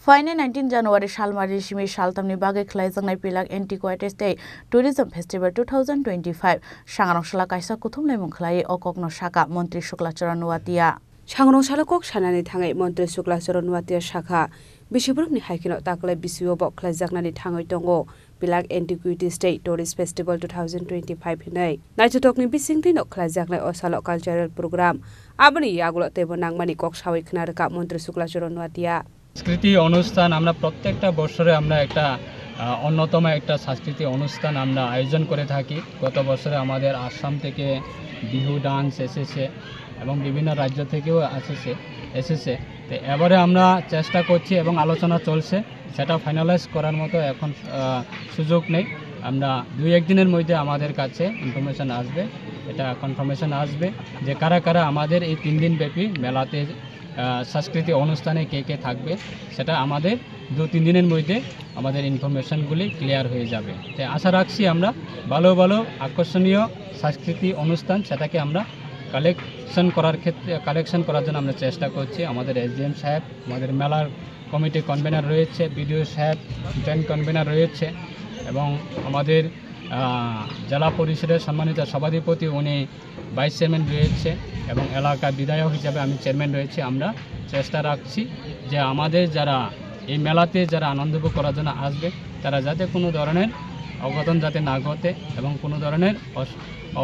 Final 19 January Shalmari Shimi Shaltamni Bage Klaizangnai Pilak Antiquates Day Tourism Festival 2025 Shangrong Shala Kaisa Kuthumlai Mungkhlai Okokno Shaka Montri Shuklacharan Nuatia Shangrong Shala Kok Shanani Thangai Montri Shuklacharan Nuatia Shaka Bishibrukni Haikino Taklai Bisiyo Bok Klaijaknani Thangai Tongo Pilak Antiquities Day Tourist Festival 2025 hinai Naitutokni Bisingti no Klaijaknai Osalo Cultural Program Abani Yagulo Tebo Nangmani Kok Shawi Knaraka Montri Shuklacharan Nuatia সাংস্কৃতিক অনুষ্ঠান আমরা প্রত্যেকটা বছরে আমরা একটা অন্যতম একটা সাংস্কৃতিক অনুষ্ঠান আমরা আয়োজন করে থাকি। গত বছরে আমাদের আসাম থেকে বিহু ডান্স এসেছে এবং বিভিন্ন রাজ্য থেকেও এসেছে তো এবারে আমরা চেষ্টা করছি এবং আলোচনা চলছে সেটা ফাইনালাইজ করার মতো এখন সুযোগ নেই। আমরা 2-1 দিনের মধ্যে আমাদের কাছে ইনফরমেশন আসবে, এটা কনফার্মেশন আসবে যে কারা কারা আমাদের এই 3 দিন ব্যাপী মেলাতে সাংস্কৃতিক অনুষ্ঠানে কে থাকবে সেটা আমাদের 2-3 দিনের মধ্যে আমাদের ইনফরমেশনগুলি ক্লিয়ার হয়ে যাবে। তাই আশা রাখছি আমরা ভালো ভালো আকর্ষণীয় সাংস্কৃতিক অনুষ্ঠান সেটাকে আমরা কালেকশন করার জন্য আমরা চেষ্টা করছি। আমাদের এসডিএম সাহেব, আমাদের মেলার কমিটি কনভেনার রয়েছে, বিডিও সাহেব জয়েন্ট কনভেনার রয়েছে এবং আমাদের জেলা পরিষদের সম্মানিত সভাধিপতি উনি ভাইস চেয়ারম্যান রয়েছে এবং এলাকার বিধায়ক হিসাবে আমি চেয়ারম্যান রয়েছে। আমরা চেষ্টা রাখছি যে আমাদের যারা এই মেলাতে যারা আনন্দ উপভোগ করার জন্য আসবে তারা যাতে কোনো ধরনের অঘটন যাতে না ঘটে এবং কোনো ধরনের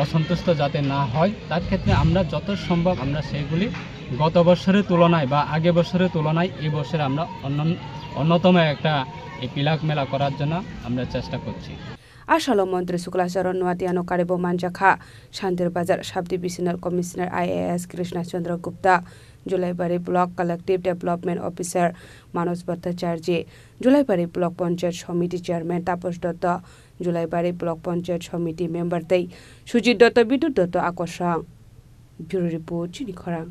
অসন্তুষ্ট যাতে না হয় তার ক্ষেত্রে আমরা যত সম্ভব আমরা সেগুলি গত বছরের তুলনায় বা আগে বছরের তুলনায় এই বছরে আমরা অন্যতম একটা এই পিলাক মেলা করার জন্য আমরা চেষ্টা করছি। Asalo Montri Shuklacharan Nuatiano Karibo Manjakha Shantir Bazar Sub Divisional Commissioner IAS Krishna Chandra Gupta Julaibari Block Collective Development Officer Manoj Bhattacharjee Julaibari Block Panchayat Committee Chairman Taposh Datta Julaibari Block Panchayat Committee Member Tei Sujit Datta Bidut Datta Akosang Bureau Report Chini Khorang